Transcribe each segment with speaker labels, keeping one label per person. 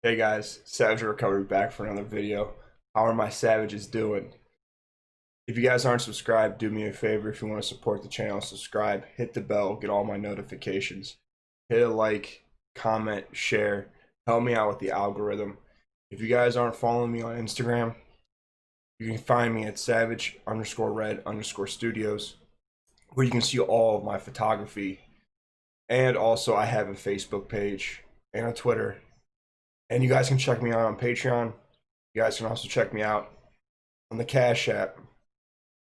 Speaker 1: Hey guys, Savage Recovery back for another video. How are my savages doing? If you guys aren't subscribed, do me a favor. If you want to support the channel, subscribe, hit the bell, get all my notifications. Hit a like, comment, share, help me out with the algorithm. If you guys aren't following me on Instagram, you can find me at savage_red_studios, where you can see all of my photography. And also I have a Facebook page and a Twitter. And you guys can check me out on Patreon. You guys can also check me out on the Cash App.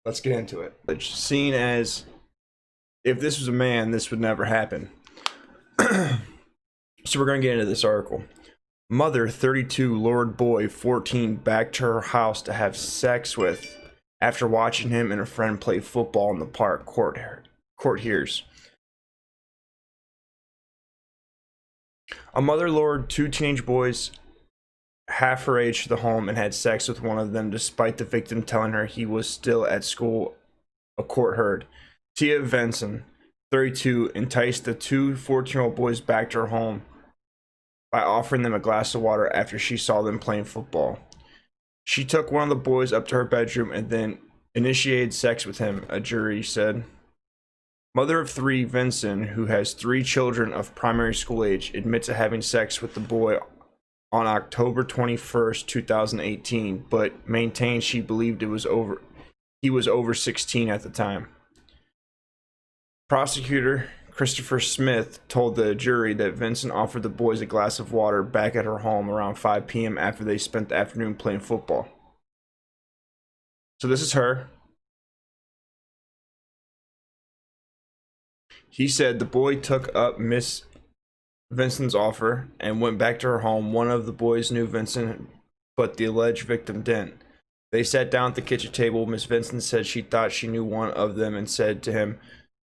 Speaker 1: Let's get into it. It's seen as if this was a man, this would never happen. So we're going to get into this article. Mother 32 lured boy 14 back to her house to have sex with after watching him and a friend play football in the park. Court hears. A mother lured two teenage boys half her age to the home and had sex with one of them despite the victim telling her he was still at school, a court heard. Teah Vincent, 32, enticed the two 14-year-old boys back to her home by offering them a glass of water after she saw them playing football. She took one of the boys up to her bedroom and then initiated sex with him, a jury said. Mother of three, Vincent, who has three children of primary school age, admits to having sex with the boy on October 21st, 2018, but maintains she believed he was over 16 at the time. Prosecutor Christopher Smith told the jury that Vincent offered the boys a glass of water back at her home around 5 p.m. after they spent the afternoon playing football. So this is her. He said the boy took up Miss Vincent's offer and went back to her home. One of the boys knew Vincent, but the alleged victim didn't. They sat down at the kitchen table. Miss Vincent said she thought she knew one of them and said to him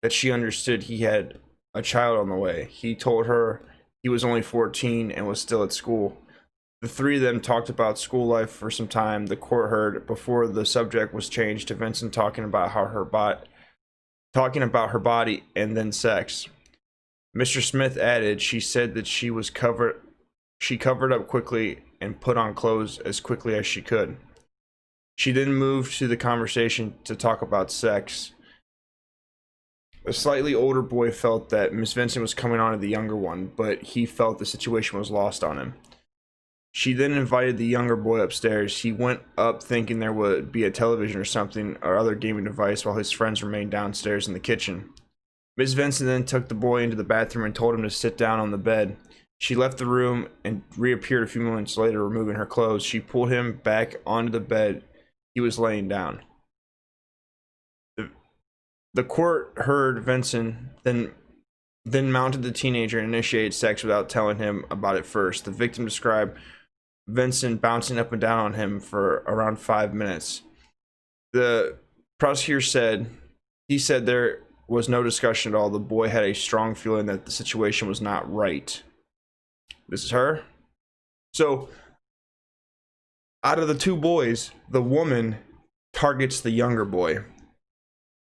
Speaker 1: that she understood he had a child on the way. He told her he was only 14 and was still at school. The three of them talked about school life for some time, the court heard, before the subject was changed to Vincent talking about her body and then sex. Mr. Smith added, she said that she covered up quickly and put on clothes as quickly as she could. She then moved to the conversation to talk about sex. A slightly older boy felt that Miss Vincent was coming on to the younger one, but he felt the situation was lost on him. She then invited the younger boy upstairs. He went up thinking there would be a television or something or other gaming device while his friends remained downstairs in the kitchen. Miss Vincent then took the boy into the bathroom and told him to sit down on the bed. She left the room and reappeared a few moments later, removing her clothes. She pulled him back onto the bed he was laying down. The court heard Vincent then mounted the teenager and initiated sex without telling him about it first. The victim described Vincent bouncing up and down on him for around 5 minutes. The prosecutor said there was no discussion at all. The boy had a strong feeling that the situation was not right. This is her. So, out of the two boys, the woman targets the younger boy.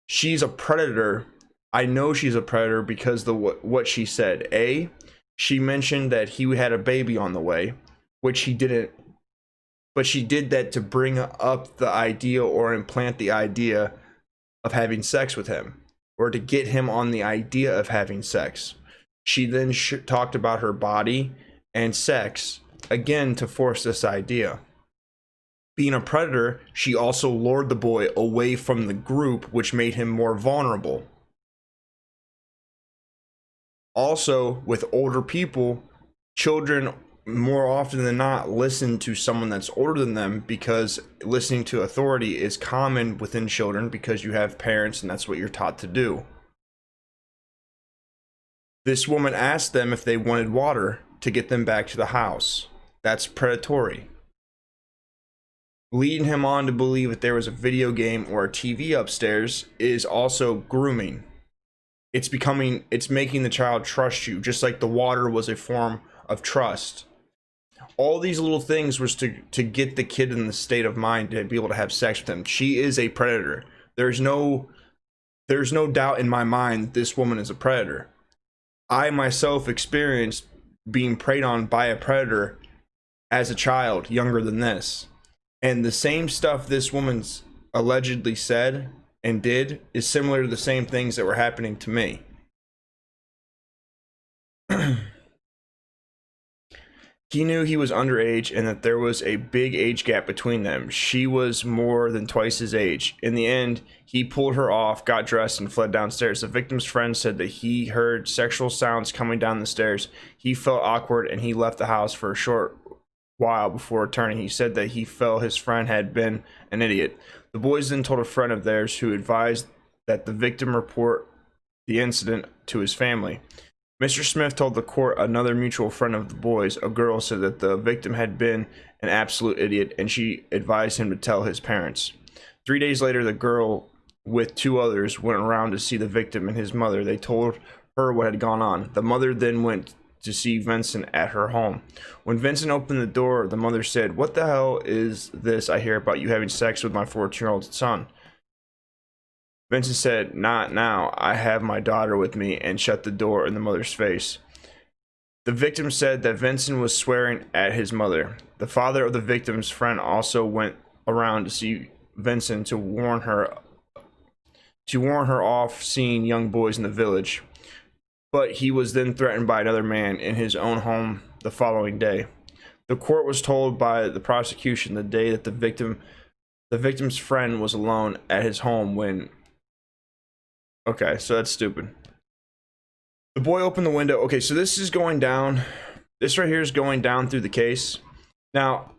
Speaker 1: She's a predator. I know she's a predator because what she said. A, she mentioned that he had a baby on the way, which he didn't, but she did that to bring up the idea or implant the idea of having sex with him, or to get him on the idea of having sex. She then talked about her body and sex, again to force this idea. Being a predator, she also lured the boy away from the group, which made him more vulnerable. Also, with older people, children more often than not listen to someone that's older than them because listening to authority is common within children because you have parents and that's what you're taught to do. This woman asked them if they wanted water to get them back to the house. That's predatory. Leading him on to believe that there was a video game or a TV upstairs is also grooming. It's making the child trust you, just like the water was a form of trust. All these little things was to get the kid in the state of mind to be able to have sex with him. She is a predator. There's no doubt in my mind that this woman is a predator. I myself experienced being preyed on by a predator as a child, younger than this. And the same stuff this woman's allegedly said and did is similar to the same things that were happening to me. He knew he was underage and that there was a big age gap between them. She was more than twice his age. In the end, he pulled her off, got dressed, and fled downstairs. The victim's friend said that he heard sexual sounds coming down the stairs. He felt awkward and he left the house for a short while before returning. He said that he felt his friend had been an idiot. The boys then told a friend of theirs who advised that the victim report the incident to his family. Mr. Smith told the court another mutual friend of the boys, a girl, said that the victim had been an absolute idiot and she advised him to tell his parents. 3 days later, the girl with 2 others went around to see the victim and his mother. They told her what had gone on. The mother then went to see Vincent at her home. When Vincent opened the door, the mother said, "What the hell is this I hear about you having sex with my 14-year-old son?" Vincent said, "Not now. I have my daughter with me," and shut the door in the mother's face. The victim said that Vincent was swearing at his mother. The father of the victim's friend also went around to see Vincent to warn her off seeing young boys in the village. But he was then threatened by another man in his own home the following day. The court was told by the prosecution the day that the victim's friend was alone at his home when... Okay, so that's stupid. The boy opened the window. Okay, so this is going down. This right here is going down through the case. Now,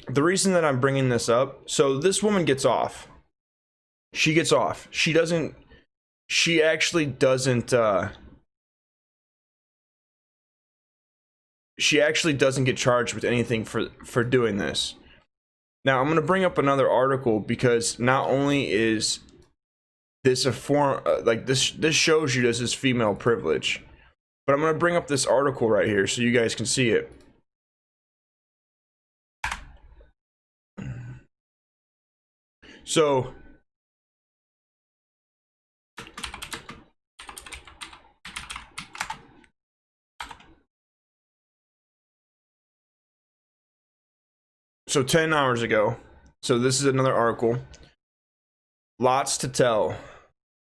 Speaker 1: the reason that I'm bringing this up, so this woman gets off. She gets off. She actually doesn't get charged with anything for doing this. Now, I'm going to bring up another article because not only is this a form like this shows you this is female privilege, but I'm going to bring up this article right here so you guys can see it. So So 10 hours ago, so this is another article. Lots to tell.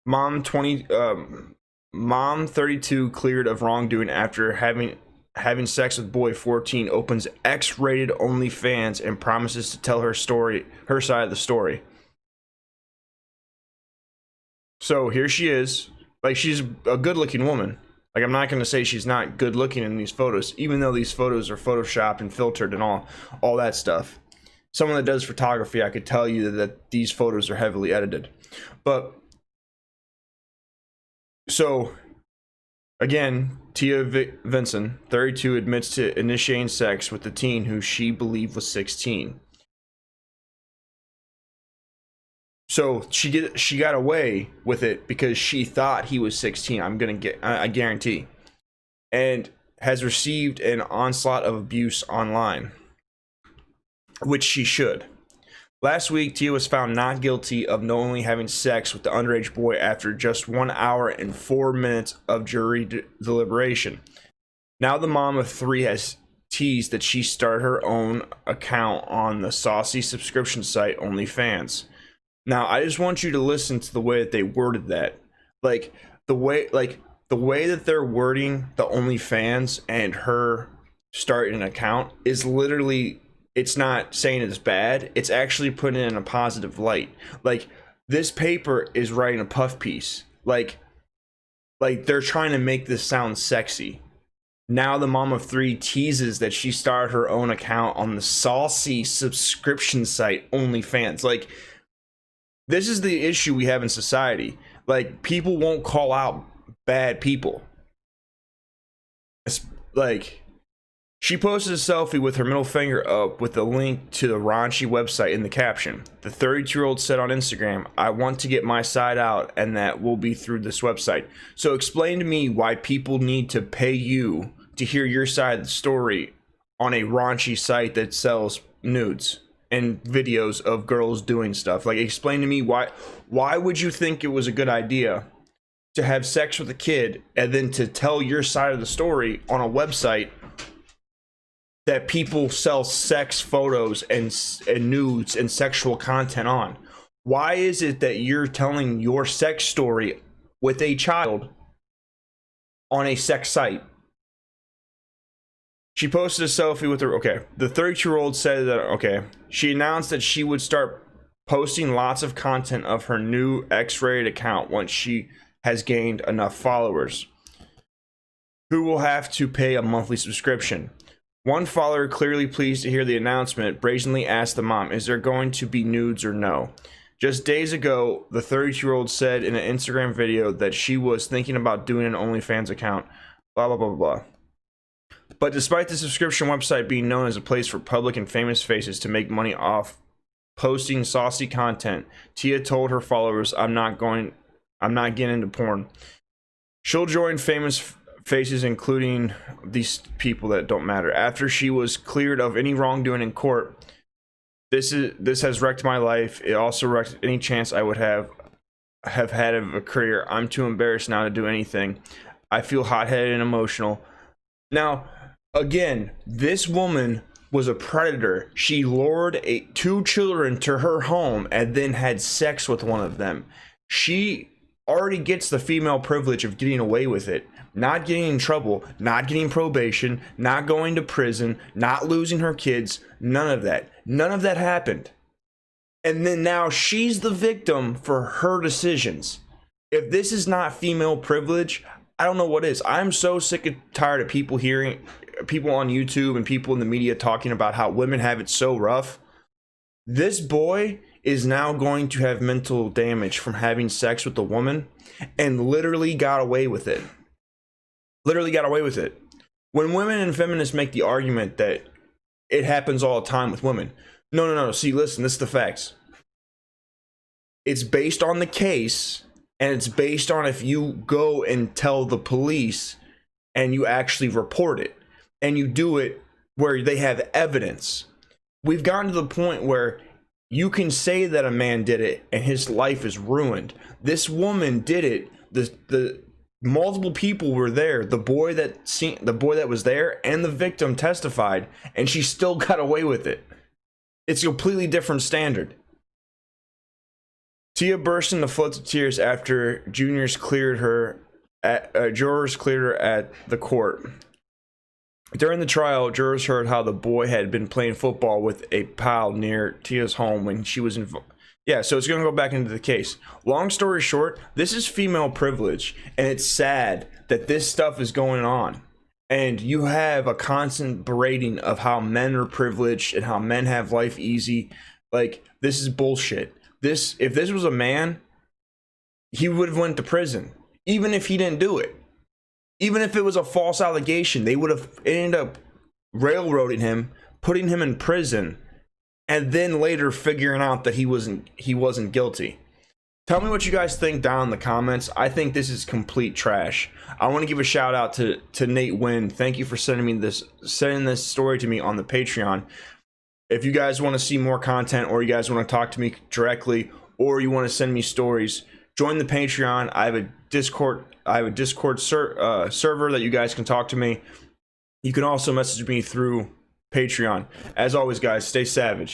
Speaker 1: Mom 32 cleared of wrongdoing after having sex with boy 14 opens X-rated OnlyFans and promises to tell her side of the story. So here she is. Like, she's a good-looking woman. Like, I'm not going to say she's not good-looking in these photos, even though these photos are photoshopped and filtered and all that stuff. Someone that does photography, I could tell you that these photos are heavily edited. But, so, again, Teah Vincent, 32, admits to initiating sex with the teen who she believed was 16. So she got away with it because she thought he was 16. I guarantee, and has received an onslaught of abuse online, which she should. Last week, Teah was found not guilty of knowingly having sex with the underage boy after just 1 hour and 4 minutes of jury deliberation. Now the mom of 3 has teased that she started her own account on the saucy subscription site OnlyFans. Now, I just want you to listen to the way that they worded that. The way that they're wording the OnlyFans and her starting an account is literally, it's not saying it's bad. It's actually putting it in a positive light. Like, this paper is writing a puff piece. Like they're trying to make this sound sexy. Now the mom of 3 teases that she started her own account on the saucy subscription site OnlyFans. Like, this is the issue we have in society. Like, people won't call out bad people. It's like, she posted a selfie with her middle finger up with a link to the raunchy website in the caption. The 32-year-old said on Instagram, "I want to get my side out, and that will be through this website. So explain to me why people need to pay you to hear your side of the story on a raunchy site that sells nudes and videos of girls doing stuff. Like, explain to me why would you think it was a good idea to have sex with a kid and then to tell your side of the story on a website that people sell sex photos and nudes and sexual content on? Why is it that you're telling your sex story with a child on a sex site? She posted a selfie with her. Okay, the 32-year-old said that, okay, she announced that she would start posting lots of content of her new X-rated account once she has gained enough followers, who will have to pay a monthly subscription. One follower, clearly pleased to hear the announcement, brazenly asked the mom, is there going to be nudes or no? Just days ago, the 32-year-old said in an Instagram video that she was thinking about doing an OnlyFans account, blah, blah, blah, blah. But despite the subscription website being known as a place for public and famous faces to make money off posting saucy content, Teah told her followers, I'm not getting into porn. She'll join famous faces, including these people that don't matter. After she was cleared of any wrongdoing in court, this has wrecked my life. It also wrecked any chance I would have had of a career. I'm too embarrassed now to do anything. I feel hot-headed and emotional. Now, again, this woman was a predator. She lured two children to her home and then had sex with one of them. She already gets the female privilege of getting away with it, not getting in trouble, not getting probation, not going to prison, not losing her kids. None of that. None of that happened. And then now she's the victim for her decisions. If this is not female privilege, I don't know what is. I'm so sick and tired of people on YouTube and people in the media talking about how women have it so rough. This boy is now going to have mental damage from having sex with a woman and literally got away with it. Literally got away with it. When women and feminists make the argument that it happens all the time with women. No. See, listen, this is the facts. It's based on the case, and it's based on if you go and tell the police and you actually report it. And you do it where they have evidence. We've gotten to the point where you can say that a man did it and his life is ruined. This woman did it. The multiple people were there. The boy that was there and the victim testified, and she still got away with it. It's a completely different standard. Teah burst into floods of tears after jurors cleared her at the court. During the trial, jurors heard how the boy had been playing football with a pal near Teah's home when she was involved. Yeah, so it's going to go back into the case. Long story short, this is female privilege, and it's sad that this stuff is going on. And you have a constant berating of how men are privileged and how men have life easy. Like, this is bullshit. If this was a man, he would have went to prison, even if he didn't do it. Even if it was a false allegation, they would have ended up railroading him, putting him in prison, and then later figuring out that he wasn't guilty. Tell me what you guys think down in the comments. I think this is complete trash. I want to give a shout out to Nate Wynn. Thank you for sending this story to me on the Patreon. If you guys want to see more content, or you guys want to talk to me directly, or you want to send me stories, join the Patreon. I have a Discord server that you guys can talk to me. You can also message me through Patreon. As always, guys, stay savage.